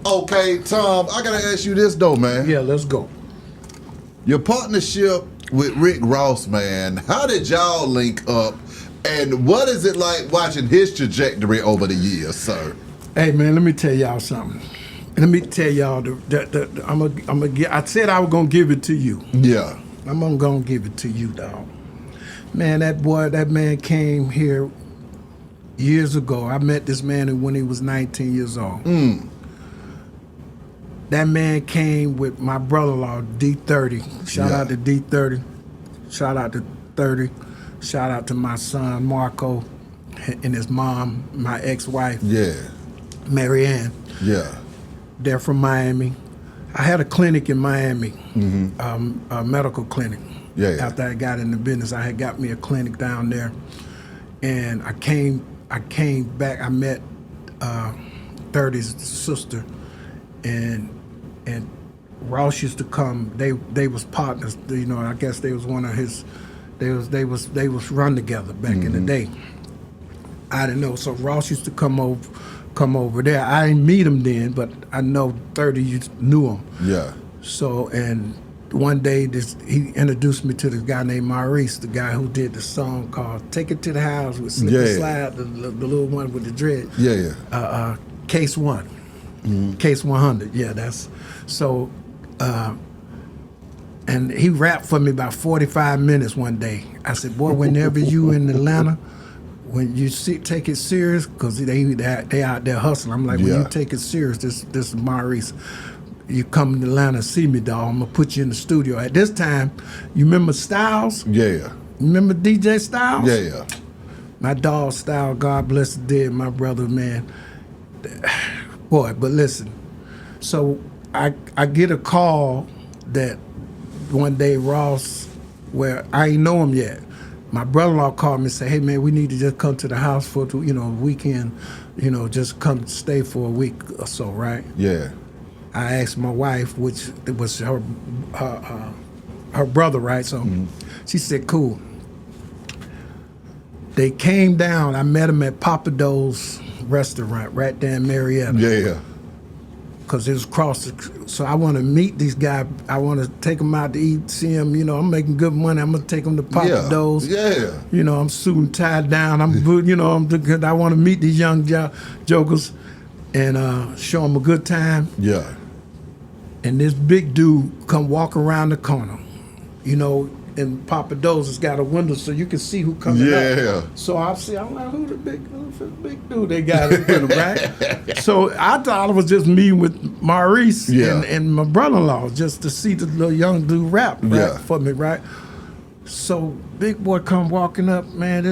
Okay, Tom, I gotta ask you this though, man. Yeah, let's go. Your partnership with Rick Ross, man, how did y'all link up? And what is it like watching his trajectory over the years, sir? Hey, man, let me tell y'all something. Let me tell y'all, I said I was gonna give it to you. Yeah. I'm gonna give it to you, dog. Man, that man came here years ago. I met this man when he was 19 years old. That man came with my brother-in-law, D30. Shout out to D30. Shout out to 30. Shout out to my son, Marco, and his mom, my ex-wife, Marianne. Yeah. They're from Miami. I had a clinic in Miami, a medical clinic. After I got in the business, I had got me a clinic down there, and I came back. I met 30's sister, and Ross used to come. They was partners. You know, I guess they was one of his. They was run together back in the day. I didn't know. So Ross used to come over there. I didn't meet him then, but I know 30 knew him. Yeah. So, and one day he introduced me to this guy named Maurice, the guy who did the song called "Take It to the House" with Slip and Slide, the little one with the dread. Case One, Case 100. Yeah, that's so. And he rapped for me about 45 minutes one day. I said, "Boy, whenever you in Atlanta, when you take it serious, because they out there hustling." I'm like, when you take it serious, this is Maurice. You come to Atlanta and see me, dog. I'm gonna put you in the studio. At this time, you remember Styles? Yeah. You remember DJ Styles? Yeah. My dog Styles, God bless the dead, my brother, man. Boy, but listen. So I get a call that one day Ross, where I ain't know him yet. My brother-in-law called me and said, "Hey man, we need to just come to the house for a weekend, just come stay for a week or so, right?" Yeah. I asked my wife, which was her brother, right? So she said, "Cool." They came down. I met him at Papa Do's restaurant right there in Marietta. Yeah. Because it was so I want to meet these guys. I want to take them out to eat, see them. I'm making good money. I'm gonna take them to Papa Do's. Yeah. I'm suit and tied down. I'm good. I want to meet these young jokers and show them a good time. Yeah. And this big dude come walk around the corner. And Papa Do's has got a window so you can see who coming up. So I'm like, who the big dude they got in front of, right? So I thought I was just meeting with Maurice and my brother-in-law just to see the little young dude rap for me, right? So big boy come walking up, man.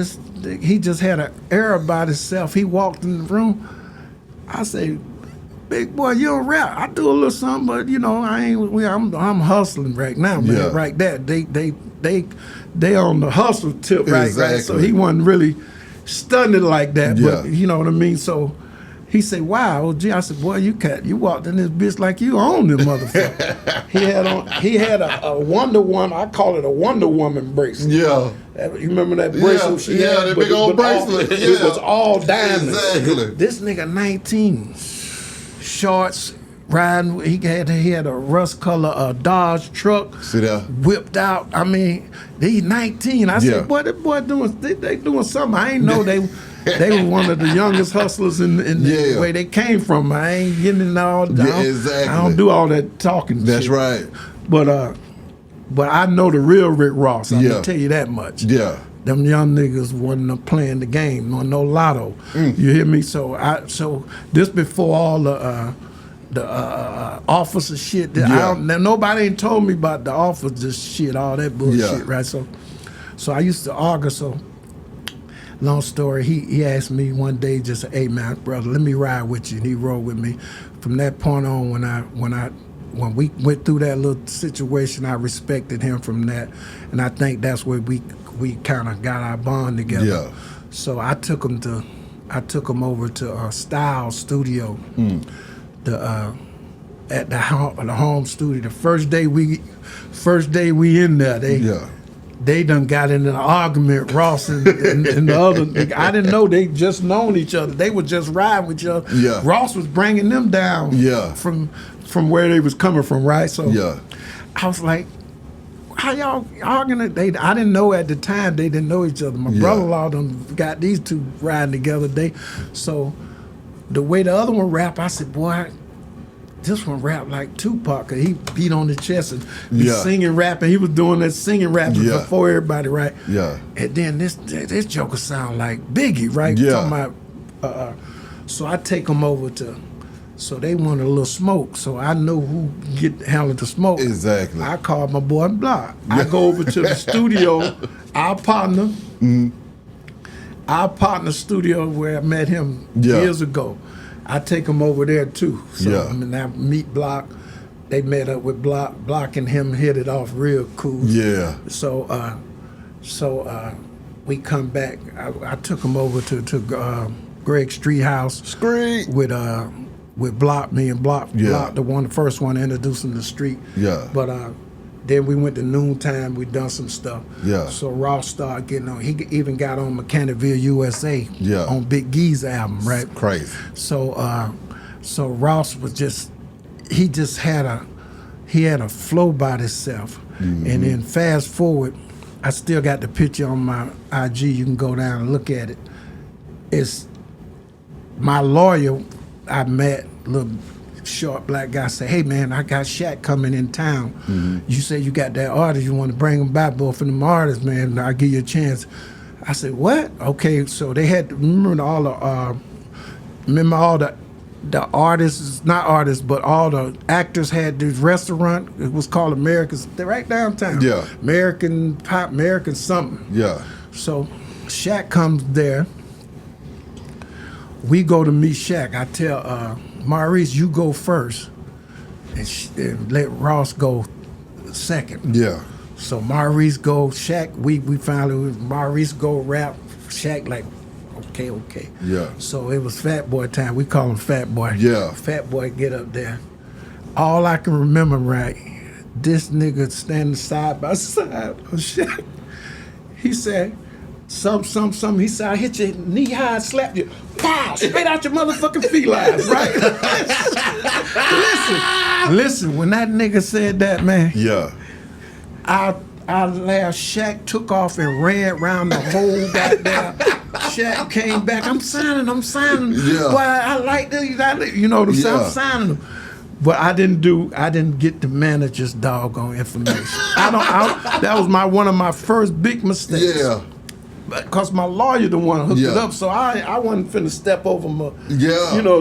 He just had an air about himself. He walked in the room. I say, "Big boy, you don't rap. I do a little something, but I ain't. I'm hustling right now, man. Yeah. Right there, they on the hustle tip, right? Right. So he wasn't really stunned like that, but you know what I mean. So he said, "Wow, OG." I said, "Boy, you walked in this bitch like you own this motherfucker." He had a Wonder Woman. I call it a Wonder Woman bracelet. Yeah. You remember that bracelet she had? That big old bracelet. It was all diamonds. Exactly. This nigga 19. Shorts, riding. He had a rust color Dodge truck. See that? Whipped out. I mean, he's 19. I said, "Boy, that boy they doing something." I ain't know they were one of the youngest hustlers in the way they came from. I ain't getting into all that. Exactly. I don't do all that talking. That's shit. right. But I know the real Rick Ross. I can tell you that much. Yeah. Them young niggas wasn't playing the game, no lotto. You hear me? So this before all the officer shit. Nobody ain't told me about the officer shit, all that bullshit, right? So I used to argue. So long story, he asked me one day, just, "Hey man, brother, let me ride with you." And he rode with me. From that point on, when we went through that little situation, I respected him from that, and I think that's where we kind of got our bond together. Yeah. So I took him over to Styles Studio, at the home studio. The first day we in there, they done got in an argument, Ross and the other. I didn't know they just known each other. They were just riding with each other. Yeah. Ross was bringing them down. Yeah. From where they was coming from, right? So Yeah. I was like, how y'all arguing? I didn't know at the time they didn't know each other. My brother-in-law done got these two riding together. So the way the other one rap, I said, boy, this one rap like Tupac. He beat on the chest and singing, rapping. He was doing that singing, rapping before everybody, right? Yeah. And then this joker sound like Biggie, right? Yeah. Talking about, so I take them over to, so they wanted a little smoke. So I know who handled the smoke. Exactly. I called my boy Block. I go over to the studio, our partner studio where I met him years ago. I take him over there too. So I mean, I meet Block. They met up with Block. Block and him hit it off real cool. Yeah. So we come back. I took him over to Greg Street House. Street with Block. Me and Block. Block, the first one to introduce him to Street. Yeah. But then we went to Noontime. We done some stuff. Yeah. So Ross started getting on. He even got on Mechanicville USA. Yeah. On Big Gee's album, right? It's crazy. So Ross was he had a flow by himself. Mm-hmm. And then fast forward, I still got the picture on my IG. You can go down and look at it. It's my lawyer I met, little short black guy, say, hey man, I got Shaq coming in town. Mm-hmm. You say you got that artist, you want to bring him back, both of them artists, man, I'll give you a chance. I said, what? Okay, so they had, remember all the artists, not artists, but all the actors had this restaurant. It was called America's, they're right downtown. Yeah. American Pop, American something. Yeah. So Shaq comes there. We go to meet Shaq. I tell Maurice, you go first, and let Ross go second. Yeah. So Maurice go, Shaq, we finally, Maurice go rap, Shaq like, okay. Yeah. So it was Fat Boy time. We call him Fat Boy. Yeah. Fat Boy get up there. All I can remember, right, this nigga standing side by side of Shaq. He said, some. He said, I hit your knee high, slap you. Pow! Straight out your motherfucking felines, right? Listen, when that nigga said that, man. Yeah. I laughed. Shaq took off and ran around the whole goddamn. Shaq came back. I'm signing. Yeah. Boy, I like this. You know what I'm saying? I'm signing them. But I didn't get the manager's doggone information. That was one of my first big mistakes. Yeah. Because my lawyer the one hooked it up, so I wasn't finna step over my,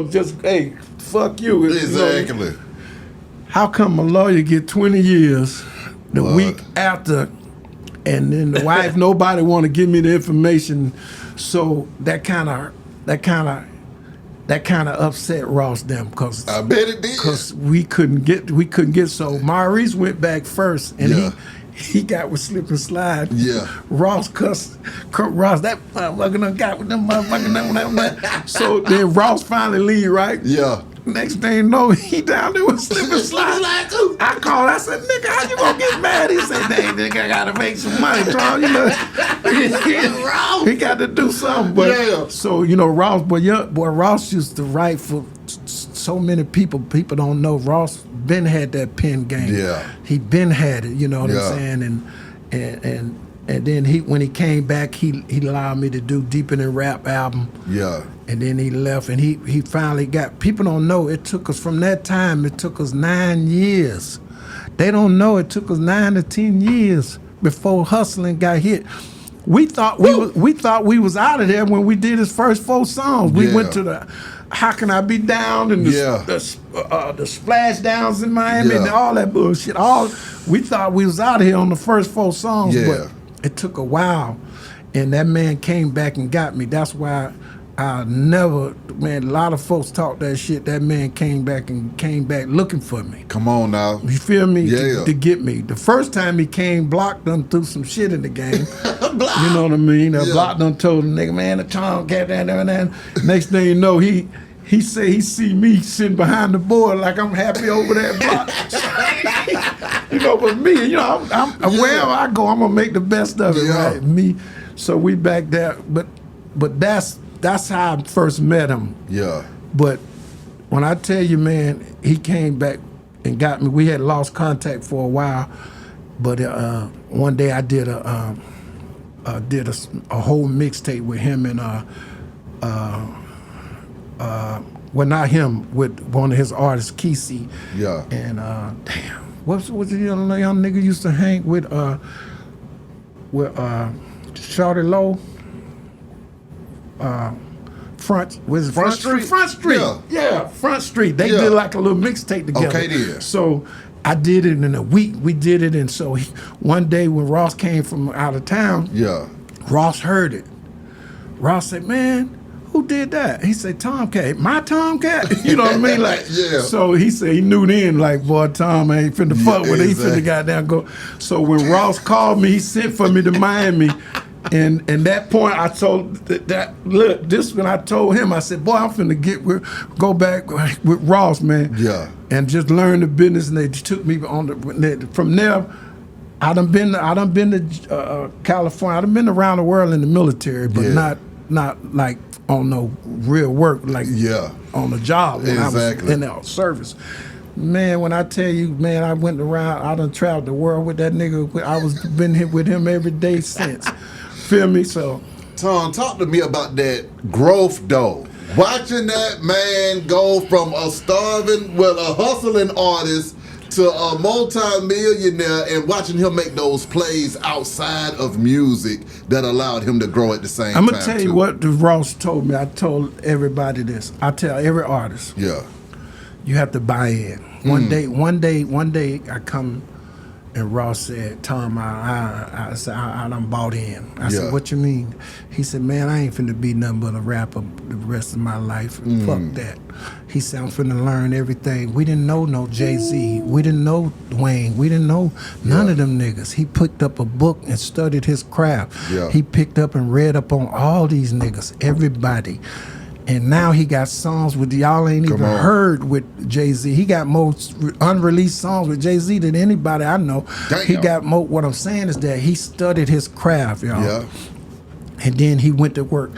just, hey, fuck you. Exactly. You know, how come my lawyer get 20 years the week after, and then the wife, nobody want to give me the information, so that kind of upset Ross them, because I bet it did. Because we couldn't get, so Maurice went back first, and he got with Slip and Slide. Yeah. Ross cussed Ross, that motherfucker done got with them motherfucking. So then Ross finally leave, right? Yeah. Next thing you know, he down there with Slip and Slide too. I called, I said, nigga, how you gonna get mad? He said, dang, nigga, I gotta make some money, Tom. You know, he got to do something. But so, Ross, boy, Ross used to write for so many people. People don't know Ross been had that pen game. Yeah. He been had it, you know what I'm saying? And then when he came back, he allowed me to do Deeper Than Rap album. Yeah. And then he left, and he finally got, people don't know, it took us, from that time, it took us 9 years. They don't know it took us 9 to 10 years before Hustling got hit. We thought we was out of there when we did his first 4 songs. We went to the How Can I Be Down and the Splash Downs in Miami and all that bullshit. We thought we was out of here on the first 4 songs, but it took a while, and that man came back and got me. That's why I never, man, a lot of folks talk that shit. That man came back looking for me. Come on now. You feel me? Yeah. To get me. The first time he came, Block done threw some shit in the game. You know what I mean? Block done told the nigga, man, the Tomcat, and next thing you know, he say he see me sitting behind the board like I'm happy over that Block. You know, but me, you know, I'm wherever I go, I'm gonna make the best of it, right? Me, so we back there, but that's how I first met him. Yeah. But when I tell you, man, he came back and got me. We had lost contact for a while, but one day I did a whole mixtape with him and well, not him, with one of his artists, Kesey. Yeah. And damn, what's the young nigga used to hang with Shawty Low? Front Street. Front Street. Yeah, Front Street. They did like a little mixtape together. Okay, then. So I did it in a week. We did it, and so one day when Ross came from out of town, Ross heard it. Ross said, "Man, who did that?" He said, "Tomcat, my Tomcat." You know what I mean? Like, So he said he knew then, like, boy, Tom ain't finna fuck with it. He finna goddamn go. So when Ross called me, he sent for me to Miami. And that point, I told when I told him, I said, "Boy, I'm finna go back with Ross, man." Yeah. And just learn the business. And they took me from there. I done been to California. I done been around the world in the military, but not like on no real work, like on the job when I was in the service. Man, when I tell you, man, I went around. I done traveled the world with that nigga. I was been here with him every day since. Feel me? So, Tom, talk to me about that growth, though. Watching that man go from a hustling artist to a multi-millionaire, and watching him make those plays outside of music that allowed him to grow at the same time. I'm gonna tell you what Ross told me. I told everybody this. I tell every artist. Yeah. You have to buy in. One day I come. And Ross said, "Tom, I said, I done bought in." I said, "What you mean?" He said, "Man, I ain't finna be nothing but a rapper the rest of my life. Fuck that." He said, "I'm finna learn everything." We didn't know no Jay-Z. We didn't know Dwayne. We didn't know none of them niggas. He picked up a book and studied his craft. Yeah. He picked up and read up on all these niggas, everybody. And now he got songs with y'all ain't even heard with Jay-Z. He got more unreleased songs with Jay-Z than anybody I know. Damn. He got more. What I'm saying is that he studied his craft, y'all. Yeah. And then he went to work.